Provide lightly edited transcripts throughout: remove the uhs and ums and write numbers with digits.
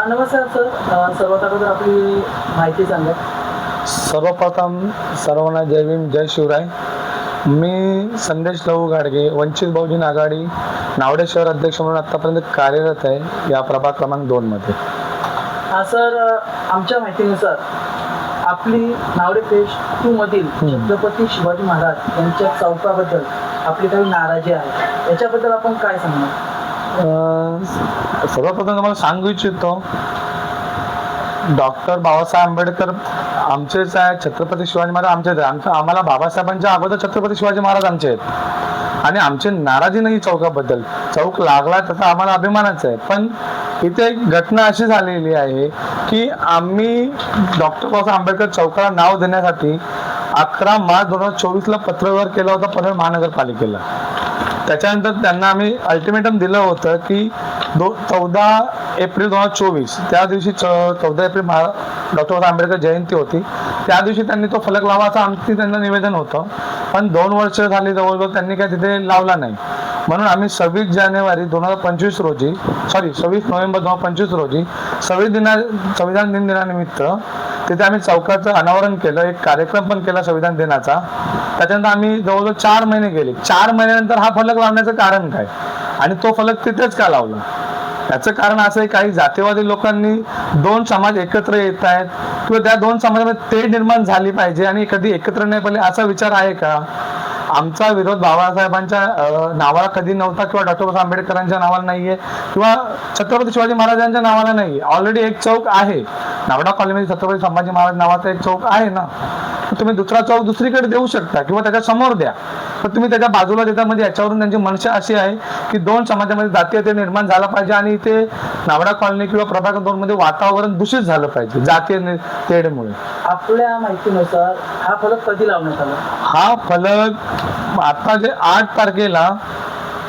नमस्कार सर. सर्वात अगोदर आपली माहिती सांगा. सर्वप्रथम सर्वांना जय भीम जय शिवराय. मी संदेश लहू गाडगे, वंचित बहुजन आघाडी नावडे शहर अध्यक्ष म्हणून आतापर्यंत कार्यरत आहे या प्रभाग क्रमांक 2 मध्ये. सर, आमच्या माहितीनुसार आपली नावडे फेज 2 मधील छत्रपती शिवाजी महाराज यांच्या चौकाबद्दल आपली काही नाराजी आहे, याच्याबद्दल आपण काय सांगणार? सर्वप्रथम तुम्हाला सांगू इच्छितो, डॉक्टर बाबासाहेब आंबेडकर आमचेच आहे, छत्रपती शिवाजी महाराज आमचेच आहे. आम्हाला बाबासाहेबांच्या अगोदर छत्रपती शिवाजी महाराज आमचे आहेत आणि आमची नाराजी नाही चौकाबद्दल. चौक लागला त्याचा आम्हाला अभिमानच आहे. पण इथे एक घटना अशी झालेली आहे की आम्ही डॉक्टर बाबासाहेब आंबेडकर चौकाला नाव देण्यासाठी 11 मार्च 2024 ला पत्रव्यवहार केला होता पनवेल महानगरपालिकेला. त्याच्यानंतर त्यांना आम्ही अल्टिमेटम दिलं होतं की 14 एप्रिल 2024 त्या दिवशी 14 एप्रिल डॉक्टर बाबासाहेब आंबेडकर जयंती होती, त्या दिवशी त्यांनी तो फलक लावा असं आमची त्यांना निवेदन होतं. पण 2 वर्ष झाली जवळजवळ त्यांनी काय तिथे लावला नाही. म्हणून आम्ही 26 जानेवारी 2025 रोजी 26 नोव्हेंबर 2025 रोजी संविधान दिन दिनानिमित्त तिथे आम्ही चौकाचं अनावरण केलं, एक कार्यक्रम पण केला संविधान दिनाचा. त्याच्यानंतर आम्ही जवळजवळ 4 महिने गेले. 4 महिन्यानंतर हा फलक लावण्याचं कारण काय आणि तो फलक तिथेच का लावला? याचं कारण असं आहे, काही जातीवादी लोकांनी 2 समाज एकत्र येत आहेत किंवा त्या 2 समाजामध्ये तेढ निर्माण झाली पाहिजे आणि कधी एकत्र नाही पाहिजे असा विचार आहे का? आमचा विरोध बाबासाहेबांच्या नावाला कधी नव्हता किंवा डॉक्टर बाबासाहेब आंबेडकरांच्या नावाला नाहीये किंवा छत्रपती शिवाजी महाराजांच्या नावाला नाहीये. ऑलरेडी एक चौक आहे नावडा कॉलनीमध्ये, छत्रपती संभाजी महाराज नावाचा एक चौक आहे ना. तुम्ही दुसरा चौक दुसरीकडे देऊ शकता किंवा त्याच्या समोर द्या, पण तुम्ही त्याच्या बाजूला देता. म्हणजे याच्यावरून त्यांची मनशा अशी आहे की 2 समाजामध्ये जातीय तेढ निर्माण झाला पाहिजे आणि इथे नावडा कॉलनी किंवा प्रभाग 2 मध्ये वातावरण दूषित झालं पाहिजे जातीय तेढमुळे. आपल्या माहितीनुसार हा फलक कधी लावण्यात आला? हा फलक आता जे 8 तारखेला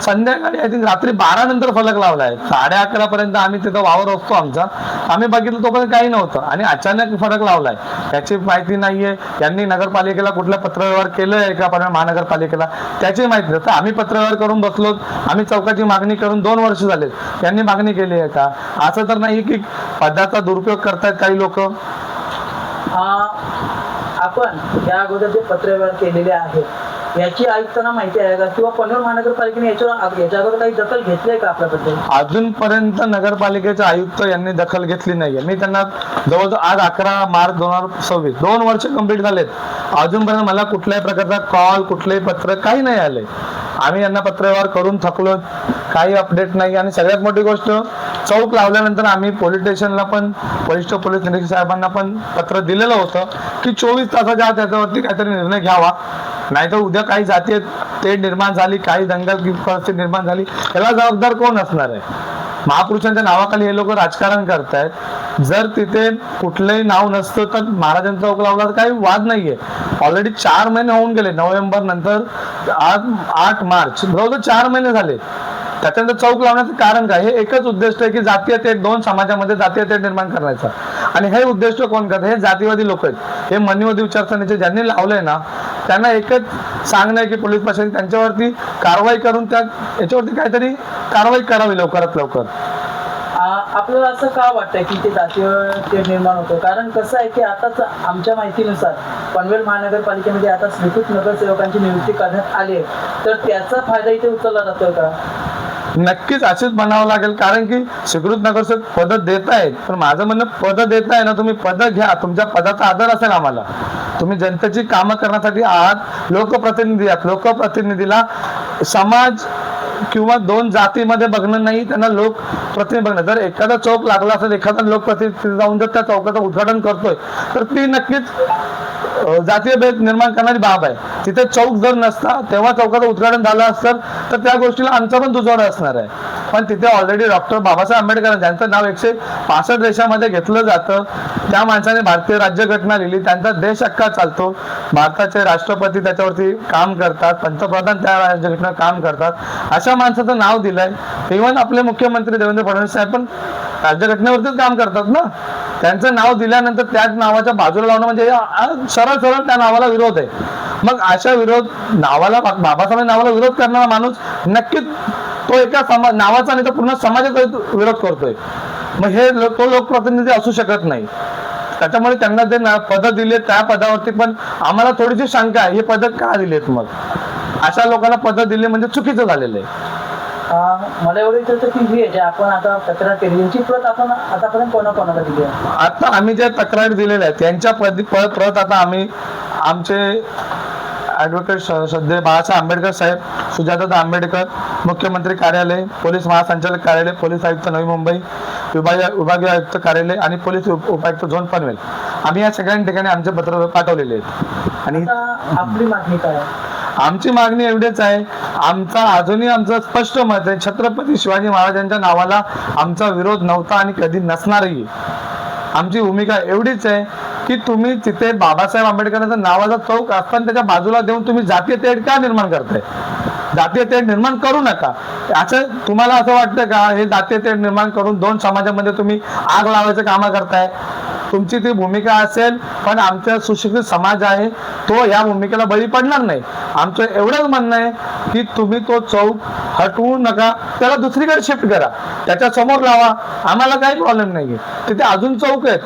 संध्याकाळी आय थिंक रात्री 12 नंतर फलक लावलाय. 11:30 पर्यंत आम्ही तिथं वावर असतो आमचा, आम्ही बघितलं तोपर्यंत काही नव्हतं आणि अचानक फलक लावलाय. त्याची माहिती नाहीये. यांनी नगरपालिकेला कुठला पत्रव्यवहार केलंय का पनवेल महानगरपालिकेला त्याची माहिती नाही. तर आम्ही पत्रव्यवहार करून बसलो, आम्ही चौकाची मागणी करून 2 वर्ष झाले. यांनी मागणी केली आहे का? असं तर नाही की पदाचा दुरुपयोग करतायत काही लोक. आपण या अगोदर जे पत्रव्यवहार केलेले आहेत याची आयुक्तांना माहिती आहे का किंवा पनवेल महानगरपालिकेने याच्या अगोदर काही दखल घेतली आहे का आपल्याबद्दल? अजूनपर्यंत नगरपालिकेचे आयुक्त यांनी दखल घेतली नाहीये. मी त्यांना जवळजवळ आज 11 मार्च 2026 2 वर्ष कंप्लीट झालेत, अजूनपर्यंत मला कुठल्याही प्रकारचा कॉल कुठलेही पत्र काही नाही आले. आम्ही यांना पत्रव्यवहार करून थकलो, काही अपडेट नाही. आणि सगळ्यात मोठी गोष्ट, चौक लावल्यानंतर आम्ही पोलीस स्टेशनला पण वरिष्ठ पोलीस निरीक्षक साहेबांना पण पत्र दिलेलं होतं की 24 तासाच्या आत त्याच्यावरती काहीतरी निर्णय घ्यावा, नाहीतर उद्या काही जातीय तेढ निर्माण झाली, काही दंगल परिस्थिती निर्माण झाली, याला जबाबदार कोण असणार आहे? महापुरुषांच्या नावाखाली हे लोक राजकारण करतायत. जर तिथे कुठलंही नाव नसतं तर महाराजांचा चौक लावला तर काही वाद नाहीये. ऑलरेडी 4 महिने होऊन गेले. नोव्हेंबर नंतर आज 8 मार्च जवळजवळ 4 महिने झाले. त्याच्यानंतर चौक लावण्याचं कारण काय? हे एकच उद्दिष्ट आहे की जातीय तेढ 2 समाजामध्ये जातीय तेढ निर्माण करायचा. आणि हे उद्दिष्ट कोण करतात? हे जातीवादी लोक आहेत. हे मनीवादी विचारसरणीचे ज्यांनी लावलंय ना, त्यांना एकच सांगणं आहे की पोलीस प्रशासन त्यांच्यावरती कारवाई करून याच्यावरती काहीतरी कारवाई करावी लवकरात लवकर. आपल्याला असं का वाटतंय की ते जातीय तेढ निर्माण होतं? कारण कसं आहे की आताच आमच्या माहितीनुसार पनवेल महानगरपालिकेमध्ये आता स्वीकृत नगरसेवकांची नियुक्ती करण्यात आली आहे, तर त्याचा फायदा इथे उचलला जातोय का? नक्कीच असेच बनावं लागेल, कारण की स्वीकृत नगरसेवक पद देत आहेत. पण माझं म्हणणं, पद देताय ना तुम्ही, पद घ्या, तुमच्या पदाचा आदर असेल आम्हाला. तुम्ही जनतेची कामं करण्यासाठी आहात, लोकप्रतिनिधी आहात. लोकप्रतिनिधीला समाज किंवा 2 जातीमध्ये बघणं नाही, त्यांना लोकप्रतिनिधी बघणं. जर एखादा चौक लागला असेल, एखादा लोकप्रतिनिधी जाऊन जर त्या चौकाचं उद्घाटन करतोय तर ती नक्कीच जातीय भेद निर्माण करणारी बाब आहे. तिथे चौक जर नसता, तेव्हा चौकाचं उद्घाटन झालं असतं तर त्या गोष्टीला आमचा पण दुजोरा असणार आहे. पण तिथे ऑलरेडी डॉक्टर बाबासाहेब आंबेडकर ज्यांचं नाव 165 देशामध्ये घेतलं जातं, त्या माणसाने भारतीय राज्यघटना लिहिली, त्यांचा देश अख्खा चालतो. भारताचे राष्ट्रपती त्याच्यावरती काम करतात, पंतप्रधान त्या राज्यघटनेवर काम करतात. अशा माणसाचं नाव दिलंय. इव्हन आपले मुख्यमंत्री देवेंद्र फडणवीस साहेब पण राज्यघटनेवरतीच काम करतात ना. त्यांचं नाव दिल्यानंतर त्याच नावाच्या बाजूला लावणं म्हणजे सरळ सरळ त्या नावाला विरोध आहे. मग अशा नावाला, बाबासाहेब नावाला विरोध करणारा माणूस नक्कीच तो एका नावाचा नाही तर पूर्ण समाजाचा विरोध करतोय. मग हे तो लोकप्रतिनिधी असू शकत नाही. त्याच्यामुळे त्यांना जे पद दिले त्या पदावरती पण आम्हाला थोडीशी शंका आहे, हे पद का दिलेत? मग अशा लोकांना पद दिले म्हणजे चुकीचं झालेलं आहे. मला एवढं विचारतं की हे जे आपण आता तक्रार केली यांची प्रत आपण आतापर्यंत कोणाकोणाला दिली आहे? आता आम्ही ज्या तक्रारी दिलेल्या आहेत त्यांच्या प्रत आता आम्ही आमचे ॲडव्होकेट श्रद्धे बाळासाहेब आंबेडकर साहेब, सुजाता आंबेडकर, मुख्यमंत्री कार्यालय, पोलीस महासंचालक कार्यालय, पोलीस आयुक्त नवी मुंबई, विभागीय आयुक्त कार्यालय आणि पोलीस उपायुक्त झोन पनवेल, आम्ही या सगळ्या ठिकाणी आमचे पत्र पाठवलेले आहेत. आणि आता आपली मागणी काय आहे? आमची मागणी एवढीच आहे, अजूनही आमचं स्पष्ट मत आहे, छत्रपती शिवाजी महाराजांच्या नावाला आमचा विरोध नव्हता आणि कधी नसणारही. आमची भूमिका एवढीच आहे की तुम्ही तिथे बाबासाहेब आंबेडकरांचा नावाचा चौक असताना त्याच्या बाजूला देऊन तुम्ही जातीय तेढ का निर्माण करताय? जातीय तेढ निर्माण करू नका. असं तुम्हाला असं वाटतं का हे जातीय तेढ निर्माण करून दोन समाजामध्ये तुम्ही आग लावायचं कामं करताय? तुमची ती भूमिका असेल, पण आमचा सुशिक्षित समाज आहे तो या भूमिकेला बळी पडणार नाही. आमचं एवढंच म्हणणं आहे की तुम्ही तो चौक हटवू नका, त्याला दुसरीकडे शिफ्ट करा, त्याच्या समोर लावा, आम्हाला काही प्रॉब्लेम नाही. तिथे अजून चौक आहेत,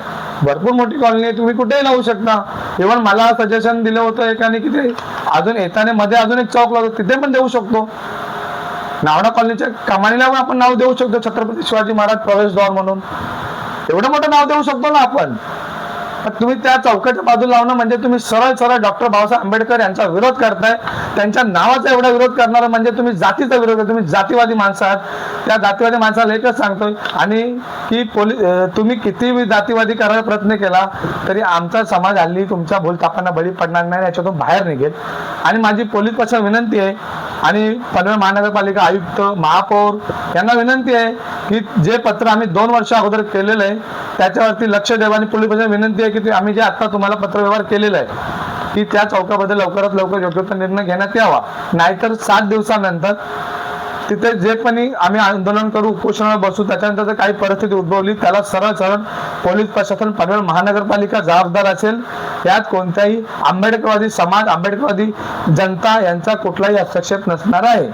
भरपूर मोठी कॉलनी आहे, तुम्ही कुठेही लावू शकता. इव्हन मला सजेशन दिलं होतं एकाने की ते अजून येताना मध्ये अजून एक चौक लावतो, तिथे पण देऊ शकतो. नावडा कॉलनीच्या कमानीला पण आपण नाव देऊ शकतो, छत्रपती शिवाजी महाराज प्रवेशद्वार म्हणून. एवढं मोठं नाव देऊ शकतो ना आपण. तुम्ही त्या चौकाच्या बाजूला लावणं म्हणजे तुम्ही सरळ सरळ डॉक्टर बाबासाहेब आंबेडकर यांचा विरोध करताय. त्यांच्या नावाचा एवढा विरोध करणार म्हणजे तुम्ही जातीचा विरोध आहे, तुम्ही जातीवादी माणसं आहात. त्या जातीवादी माणसाला एकच सांगतोय आणि की तुम्ही कितीही जातीवादी करायला प्रयत्न केला तरी आमचा समाज हल्ली तुमच्या भूलथापांना बळी पडणार नाही, याच्यातून बाहेर निघेल. आणि माझी पोलीस प्रशासन विनंती आहे आणि पनवेल महानगरपालिका आयुक्त, महापौर यांना विनंती आहे की जे पत्र आम्ही 2 वर्ष अगोदर केलेलं आहे त्याच्यावरती लक्ष द्यावं. आणि पोलीस प्रशासन विनंती आहे की आम्ही जे आता तुम्हाला पत्रव्यवहार केलेला आहे की त्या चौकाबद्दल लवकरात लवकर योग्य तो निर्णय घेण्यात यावा. नाहीतर 7 दिवसानंतर तिथे जे पण आम्ही आंदोलन करू, उपोषणावर बसू, त्याच्यानंतर जर काही परिस्थिती उद्भवली त्याला सरळ सरळ पोलीस प्रशासन, पनवेल महानगरपालिका जबाबदार असेल. यात कोणत्याही आंबेडकरवादी समाज, आंबेडकरवादी जनता यांचा कुठलाही हस्तक्षेप नसणार आहे.